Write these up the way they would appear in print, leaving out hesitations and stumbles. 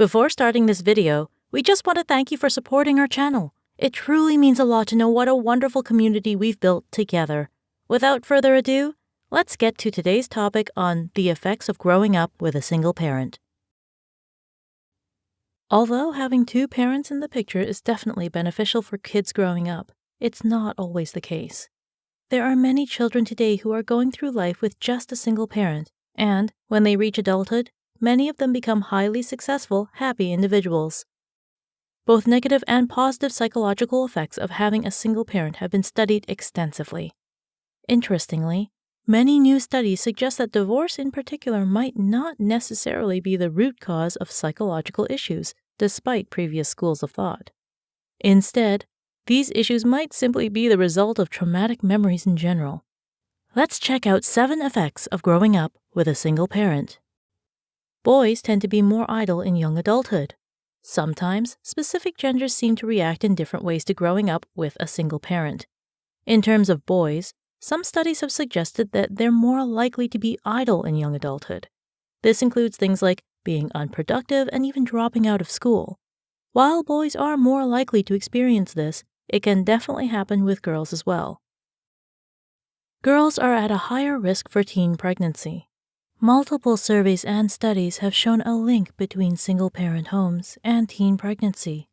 Before starting this video, we just want to thank you for supporting our channel. It truly means a lot to know what a wonderful community we've built together. Without further ado, let's get to today's topic on the effects of growing up with a single parent. Although having two parents in the picture is definitely beneficial for kids growing up, it's not always the case. There are many children today who are going through life with just a single parent, and when they reach adulthood, many of them become highly successful, happy individuals. Both negative and positive psychological effects of having a single parent have been studied extensively. Interestingly, many new studies suggest that divorce in particular might not necessarily be the root cause of psychological issues, despite previous schools of thought. Instead, these issues might simply be the result of traumatic memories in general. Let's check out 7 effects of growing up with a single parent. Boys tend to be more idle in young adulthood. Sometimes, specific genders seem to react in different ways to growing up with a single parent. In terms of boys, some studies have suggested that they're more likely to be idle in young adulthood. This includes things like being unproductive and even dropping out of school. While boys are more likely to experience this, it can definitely happen with girls as well. Girls are at a higher risk for teen pregnancy. Multiple surveys and studies have shown a link between single-parent homes and teen pregnancy.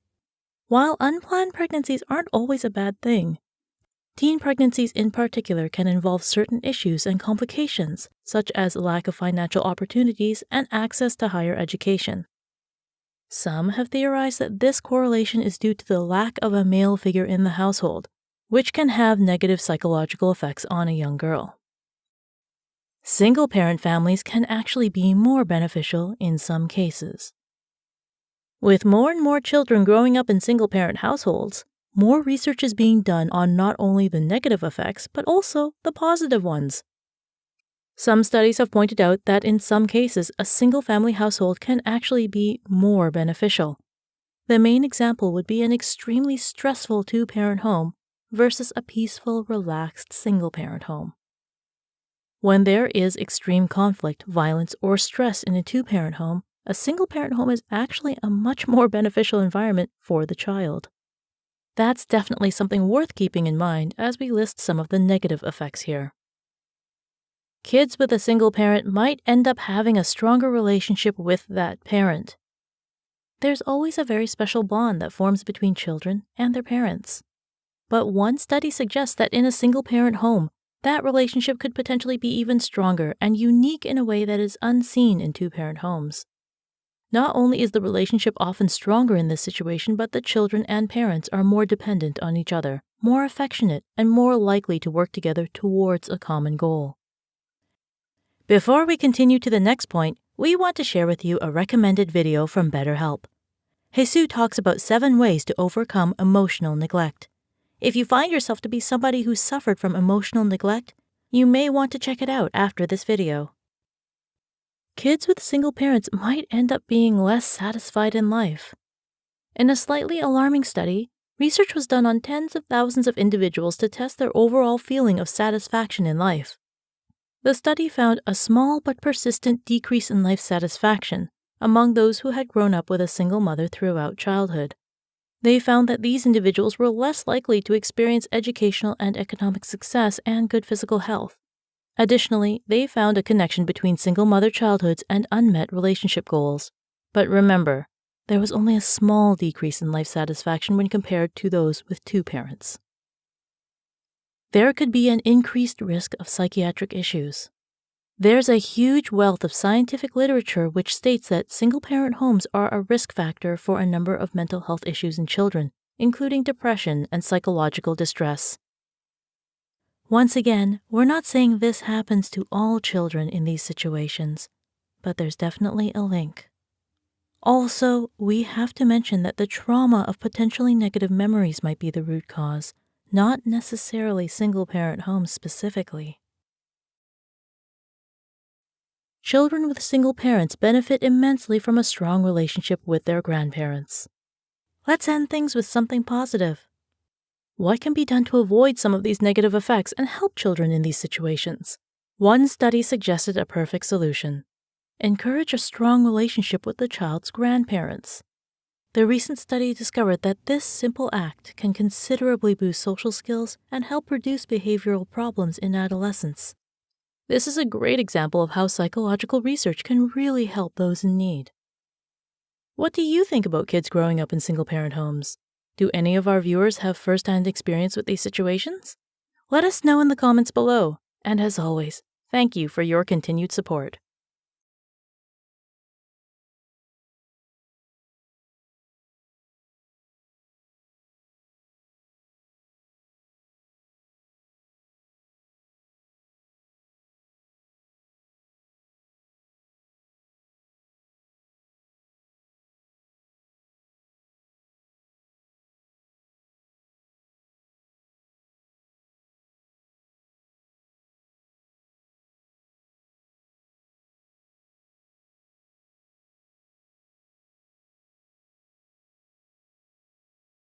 While unplanned pregnancies aren't always a bad thing, teen pregnancies in particular can involve certain issues and complications, such as lack of financial opportunities and access to higher education. Some have theorized that this correlation is due to the lack of a male figure in the household, which can have negative psychological effects on a young girl. Single-parent families can actually be more beneficial in some cases. With more and more children growing up in single-parent households, more research is being done on not only the negative effects, but also the positive ones. Some studies have pointed out that in some cases, a single-family household can actually be more beneficial. The main example would be an extremely stressful two-parent home versus a peaceful, relaxed single-parent home. When there is extreme conflict, violence, or stress in a two-parent home, a single-parent home is actually a much more beneficial environment for the child. That's definitely something worth keeping in mind as we list some of the negative effects here. Kids with a single parent might end up having a stronger relationship with that parent. There's always a very special bond that forms between children and their parents. But one study suggests that in a single-parent home, that relationship could potentially be even stronger and unique in a way that is unseen in two-parent homes. Not only is the relationship often stronger in this situation, but the children and parents are more dependent on each other, more affectionate, and more likely to work together towards a common goal. Before we continue to the next point, we want to share with you a recommended video from BetterHelp. Jesus talks about 7 ways to overcome emotional neglect. If you find yourself to be somebody who suffered from emotional neglect, you may want to check it out after this video. Kids with single parents might end up being less satisfied in life. In a slightly alarming study, research was done on tens of thousands of individuals to test their overall feeling of satisfaction in life. The study found a small but persistent decrease in life satisfaction among those who had grown up with a single mother throughout childhood. They found that these individuals were less likely to experience educational and economic success and good physical health. Additionally, they found a connection between single mother childhoods and unmet relationship goals. But remember, there was only a small decrease in life satisfaction when compared to those with 2 parents. There could be an increased risk of psychiatric issues. There's a huge wealth of scientific literature which states that single-parent homes are a risk factor for a number of mental health issues in children, including depression and psychological distress. Once again, we're not saying this happens to all children in these situations, but there's definitely a link. Also, we have to mention that the trauma of potentially negative memories might be the root cause, not necessarily single-parent homes specifically. Children with single parents benefit immensely from a strong relationship with their grandparents. Let's end things with something positive. What can be done to avoid some of these negative effects and help children in these situations? One study suggested a perfect solution. Encourage a strong relationship with the child's grandparents. The recent study discovered that this simple act can considerably boost social skills and help reduce behavioral problems in adolescence. This is a great example of how psychological research can really help those in need. What do you think about kids growing up in single-parent homes? Do any of our viewers have first-hand experience with these situations? Let us know in the comments below. And as always, thank you for your continued support.